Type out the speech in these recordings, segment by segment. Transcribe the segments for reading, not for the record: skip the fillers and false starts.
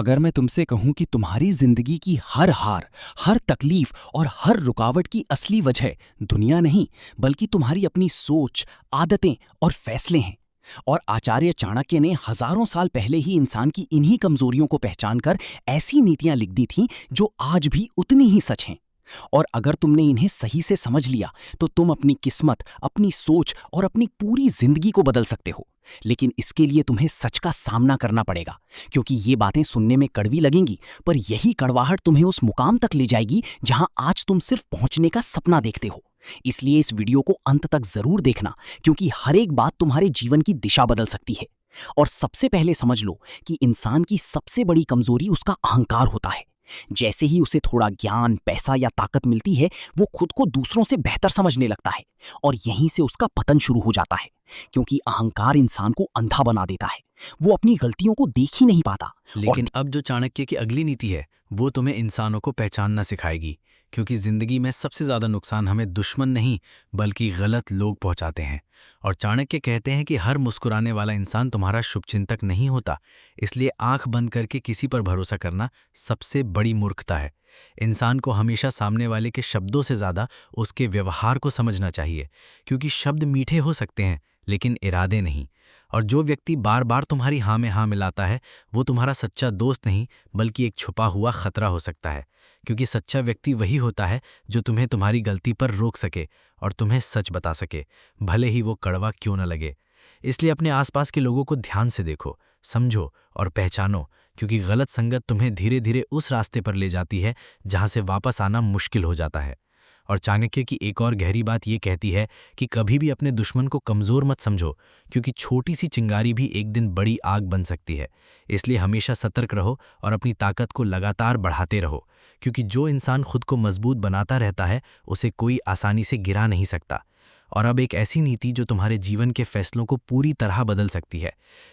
अगर मैं तुमसे कहूं कि तुम्हारी जिंदगी की हर हार, हर तकलीफ और हर रुकावट की असली वजह दुनिया नहीं, बल्कि तुम्हारी अपनी सोच, आदतें और फैसले हैं। और आचार्य चाणक्य ने हजारों साल पहले ही इंसान की इन्हीं कमजोरियों को पहचानकर ऐसी नीतियां लिख दी थीं जो आज भी उतनी ही सच हैं। और अगर तुमने इन्हें सही से समझ लिया तो तुम अपनी किस्मत, अपनी सोच और अपनी पूरी जिंदगी को बदल सकते हो। लेकिन इसके लिए तुम्हें सच का सामना करना पड़ेगा, क्योंकि ये बातें सुनने में कड़वी लगेंगी, पर यही कड़वाहट तुम्हें उस मुकाम तक ले जाएगी जहां आज तुम सिर्फ पहुंचने का सपना देखते हो। इसलिए इस वीडियो को अंत तक जरूर देखना, क्योंकि हर एक बात तुम्हारे जीवन की दिशा बदल सकती है। और सबसे पहले समझ लो कि इंसान की सबसे बड़ी कमजोरी उसका अहंकार होता है। जैसे ही उसे थोड़ा ज्ञान, पैसा या ताकत मिलती है, वो खुद को दूसरों से बेहतर समझने लगता है। और यहीं से उसका पतन शुरू हो जाता है, क्योंकि अहंकार इंसान को अंधा बना देता है। वो अपनी गलतियों को देख ही नहीं पाता। लेकिन अब जो चाणक्य की अगली नीति है वो तुम्हें इंसानों को पहचानना सिखाएगी, क्योंकि जिंदगी में सबसे ज्यादा नुकसान हमें दुश्मन नहीं बल्कि गलत लोग पहुंचाते हैं। और चाणक्य कहते हैं कि हर मुस्कुराने वाला इंसान तुम्हारा शुभचिंतक नहीं होता, इसलिए आंख बंद करके किसी पर भरोसा करना सबसे बड़ी मूर्खता है। इंसान को हमेशा सामने वाले के शब्दों से ज्यादा उसके व्यवहार को समझना चाहिए, क्योंकि शब्द मीठे हो सकते हैं लेकिन इरादे नहीं। और जो व्यक्ति बार बार तुम्हारी हाँ में हाँ मिलाता है वो तुम्हारा सच्चा दोस्त नहीं बल्कि एक छुपा हुआ खतरा हो सकता है, क्योंकि सच्चा व्यक्ति वही होता है जो तुम्हें तुम्हारी गलती पर रोक सके और तुम्हें सच बता सके, भले ही वो कड़वा क्यों न लगे। इसलिए अपने आसपास के लोगों को ध्यान से देखो, समझो और पहचानो, क्योंकि गलत संगत तुम्हें धीरे धीरे उस रास्ते पर ले जाती है जहां से वापस आना मुश्किल हो जाता है। और चाणक्य की एक और गहरी बात ये कहती है कि कभी भी अपने दुश्मन को कमज़ोर मत समझो, क्योंकि छोटी सी चिंगारी भी एक दिन बड़ी आग बन सकती है। इसलिए हमेशा सतर्क रहो और अपनी ताकत को लगातार बढ़ाते रहो, क्योंकि जो इंसान खुद को मजबूत बनाता रहता है उसे कोई आसानी से गिरा नहीं सकता। और अब एक ऐसी नीति जो तुम्हारे जीवन के फैसलों को पूरी तरह बदल सकती है।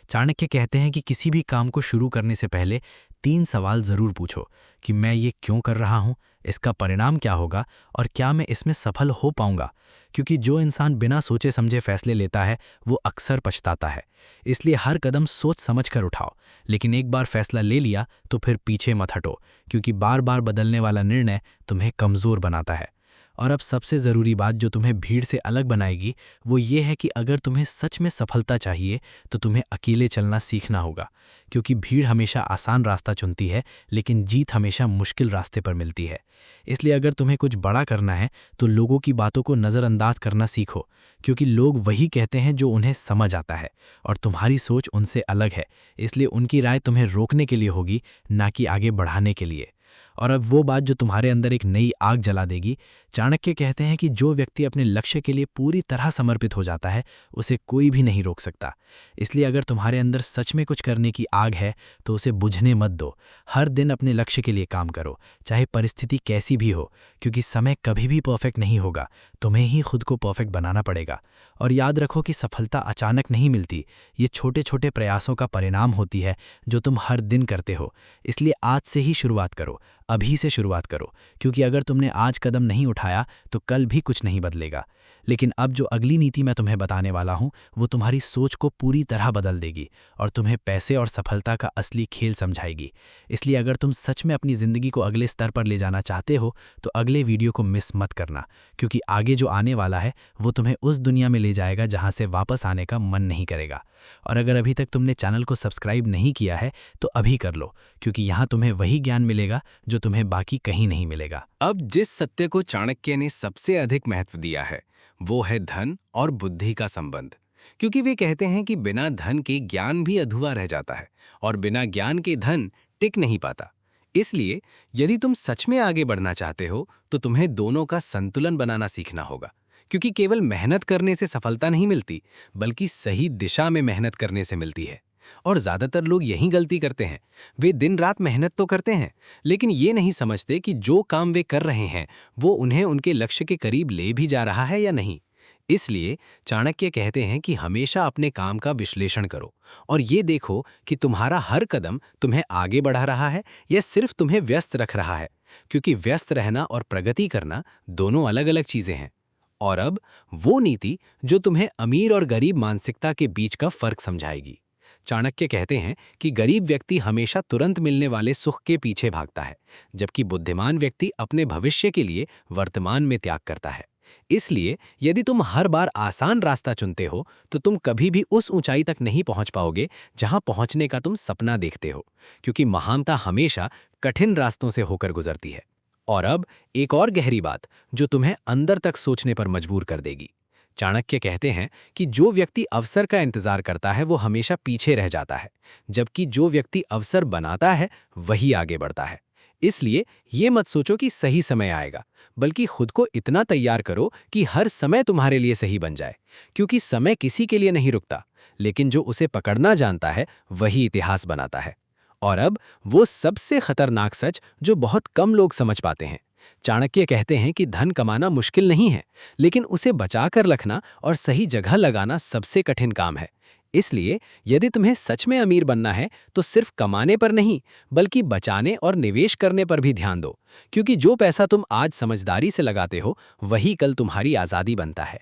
चाणक्य कहते हैं कि किसी भी काम को शुरू करने से पहले 3 सवाल जरूर पूछो कि मैं ये क्यों कर रहा हूँ, इसका परिणाम क्या होगा और क्या मैं इसमें सफल हो पाऊंगा। क्योंकि जो इंसान बिना सोचे समझे फैसले लेता है वो अक्सर पछताता है। इसलिए हर कदम सोच समझ कर उठाओ, लेकिन एक बार फैसला ले लिया तो फिर पीछे मत हटो, क्योंकि बार बार बदलने वाला निर्णय तुम्हें कमज़ोर बनाता है। और अब सबसे ज़रूरी बात जो तुम्हें भीड़ से अलग बनाएगी वो ये है कि अगर तुम्हें सच में सफलता चाहिए तो तुम्हें अकेले चलना सीखना होगा, क्योंकि भीड़ हमेशा आसान रास्ता चुनती है लेकिन जीत हमेशा मुश्किल रास्ते पर मिलती है। इसलिए अगर तुम्हें कुछ बड़ा करना है तो लोगों की बातों को नज़रअंदाज करना सीखो, क्योंकि लोग वही कहते हैं जो उन्हें समझ आता है और तुम्हारी सोच उनसे अलग है। इसलिए उनकी राय तुम्हें रोकने के लिए होगी, ना कि आगे बढ़ाने के लिए। और अब वो बात जो तुम्हारे अंदर एक नई आग जला देगी। चाणक्य कहते हैं कि जो व्यक्ति अपने लक्ष्य के लिए पूरी तरह समर्पित हो जाता है उसे कोई भी नहीं रोक सकता। इसलिए अगर तुम्हारे अंदर सच में कुछ करने की आग है तो उसे बुझने मत दो। हर दिन अपने लक्ष्य के लिए काम करो, चाहे परिस्थिति कैसी भी हो, क्योंकि समय कभी भी परफेक्ट नहीं होगा, तुम्हें ही खुद को परफेक्ट बनाना पड़ेगा। और याद रखो कि सफलता अचानक नहीं मिलती, ये छोटे छोटे प्रयासों का परिणाम होती है जो तुम हर दिन करते हो। इसलिए आज से ही शुरुआत करो, अभी से शुरुआत करो, क्योंकि अगर तुमने आज कदम नहीं उठाया तो कल भी कुछ नहीं बदलेगा। लेकिन अब जो अगली नीति मैं तुम्हें बताने वाला हूं वो तुम्हारी सोच को पूरी तरह बदल देगी और तुम्हें पैसे और सफलता का असली खेल समझाएगी। इसलिए अगर तुम सच में अपनी ज़िंदगी को अगले स्तर पर ले जाना चाहते हो तो अगले वीडियो को मिस मत करना, क्योंकि आगे जो आने वाला है वो तुम्हें उस दुनिया में ले जाएगा जहाँ से वापस आने का मन नहीं करेगा। और अगर अभी तक तुमने चैनल को सब्सक्राइब नहीं किया है तो अभी कर लो, क्योंकि यहाँ तुम्हें वही ज्ञान मिलेगा जो तुम्हें बाकी कहीं नहीं मिलेगा। अब जिस सत्य को चाणक्य ने सबसे अधिक महत्व दिया है वो है धन और बुद्धि का संबंध, क्योंकि वे कहते हैं कि बिना धन के ज्ञान भी अधूरा रह जाता है और बिना ज्ञान के धन टिक नहीं पाता। इसलिए यदि तुम सच में आगे बढ़ना चाहते हो तो तुम्हें दोनों का संतुलन बनाना सीखना होगा, क्योंकि केवल मेहनत करने से सफलता नहीं मिलती बल्कि सही दिशा में मेहनत करने से मिलती है। और ज्यादातर लोग यही गलती करते हैं, वे दिन रात मेहनत तो करते हैं लेकिन ये नहीं समझते कि जो काम वे कर रहे हैं वो उन्हें उनके लक्ष्य के करीब ले भी जा रहा है या नहीं। इसलिए चाणक्य कहते हैं कि हमेशा अपने काम का विश्लेषण करो और ये देखो कि तुम्हारा हर कदम तुम्हें आगे बढ़ा रहा है या सिर्फ तुम्हें व्यस्त रख रहा है, क्योंकि व्यस्त रहना और प्रगति करना दोनों अलग अलग चीजें हैं। और अब वो नीति जो तुम्हें अमीर और गरीब मानसिकता के बीच का फर्क समझाएगी। चाणक्य कहते हैं कि गरीब व्यक्ति हमेशा तुरंत मिलने वाले सुख के पीछे भागता है, जबकि बुद्धिमान व्यक्ति अपने भविष्य के लिए वर्तमान में त्याग करता है। इसलिए यदि तुम हर बार आसान रास्ता चुनते हो तो तुम कभी भी उस ऊंचाई तक नहीं पहुंच पाओगे जहां पहुंचने का तुम सपना देखते हो, क्योंकि महानता हमेशा कठिन रास्तों से होकर गुजरती है। और अब एक और गहरी बात जो तुम्हें अंदर तक सोचने पर मजबूर कर देगी। चाणक्य कहते हैं कि जो व्यक्ति अवसर का इंतजार करता है वो हमेशा पीछे रह जाता है, जबकि जो व्यक्ति अवसर बनाता है वही आगे बढ़ता है। इसलिए ये मत सोचो कि सही समय आएगा, बल्कि खुद को इतना तैयार करो कि हर समय तुम्हारे लिए सही बन जाए, क्योंकि समय किसी के लिए नहीं रुकता, लेकिन जो उसे पकड़ना जानता है वही इतिहास बनाता है। और अब वो सबसे खतरनाक सच जो बहुत कम लोग समझ पाते हैं। चाणक्य कहते हैं कि धन कमाना मुश्किल नहीं है, लेकिन उसे बचाकर रखना और सही जगह लगाना सबसे कठिन काम है। इसलिए यदि तुम्हें सच में अमीर बनना है तो सिर्फ कमाने पर नहीं, बल्कि बचाने और निवेश करने पर भी ध्यान दो, क्योंकि जो पैसा तुम आज समझदारी से लगाते हो वही कल तुम्हारी आज़ादी बनता है।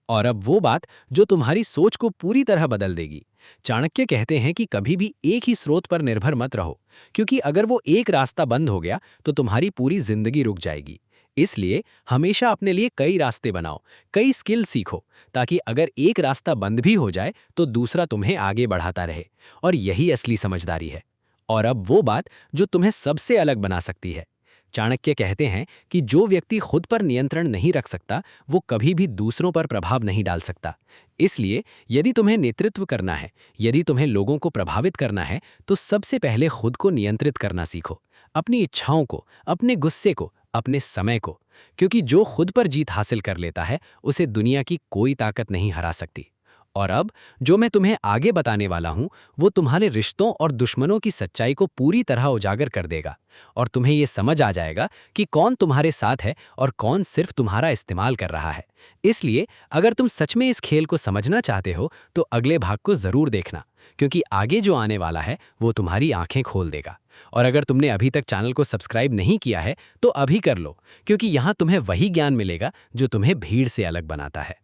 और अब वो बात जो तुम्हारी सोच को पूरी तरह बदल देगी। चाणक्य कहते हैं कि कभी भी एक ही स्रोत पर निर्भर मत रहो, क्योंकि अगर वो एक रास्ता बंद हो गया तो तुम्हारी पूरी जिंदगी रुक जाएगी। इसलिए हमेशा अपने लिए कई रास्ते बनाओ, कई स्किल सीखो, ताकि अगर एक रास्ता बंद भी हो जाए तो दूसरा तुम्हें आगे बढ़ाता रहे। और यही असली समझदारी है। और अब वो बात जो तुम्हें सबसे अलग बना सकती है। चाणक्य कहते हैं कि जो व्यक्ति खुद पर नियंत्रण नहीं रख सकता वो कभी भी दूसरों पर प्रभाव नहीं डाल सकता। इसलिए यदि तुम्हें नेतृत्व करना है, यदि तुम्हें लोगों को प्रभावित करना है, तो सबसे पहले खुद को नियंत्रित करना सीखो, अपनी इच्छाओं को, अपने गुस्से को, अपने समय को, क्योंकि जो खुद पर जीत हासिल कर लेता है उसे दुनिया की कोई ताकत नहीं हरा सकती। और अब जो मैं तुम्हें आगे बताने वाला हूं वो तुम्हारे रिश्तों और दुश्मनों की सच्चाई को पूरी तरह उजागर कर देगा, और तुम्हें ये समझ आ जाएगा कि कौन तुम्हारे साथ है और कौन सिर्फ तुम्हारा इस्तेमाल कर रहा है। इसलिए अगर तुम सच में इस खेल को समझना चाहते हो तो अगले भाग को जरूर देखना, क्योंकि आगे जो आने वाला है वो तुम्हारी आंखें खोल देगा। और अगर तुमने अभी तक चैनल को सब्सक्राइब नहीं किया है तो अभी कर लो, क्योंकि यहाँ तुम्हें वही ज्ञान मिलेगा जो तुम्हें भीड़ से अलग बनाता है।